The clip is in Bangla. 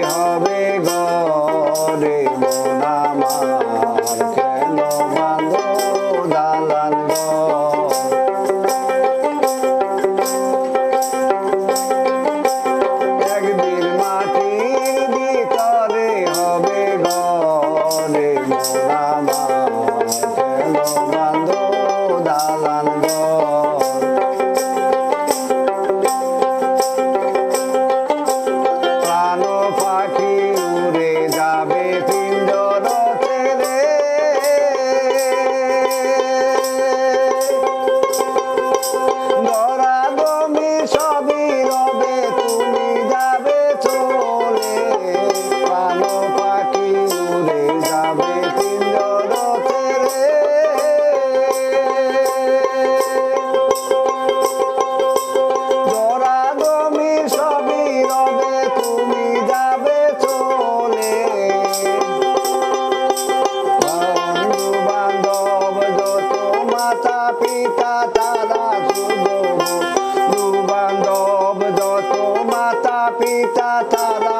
হবে ঘরে মন আমার কেন বাঁধো দালান ঘর একদিন মাটির ভিতরে হবে ঘরে মন আমার কেন বাঁধো দালান ঘর প্রাণ পাখি উড়ে যাবে পিঞ্জর ছেড়ে ধরাধমি সবই রবে তুমি যাবে চলে প্রাণ পাখি উড়ে যাবে পিঞ্জর ছেড়ে ধরাধমি সবই রবে তুমি যাবে চলে বন্ধু বান্ধব যত মাতা পিতা তারা শুধু বন্ধু বান্ধব যত মাতা পিতা তারা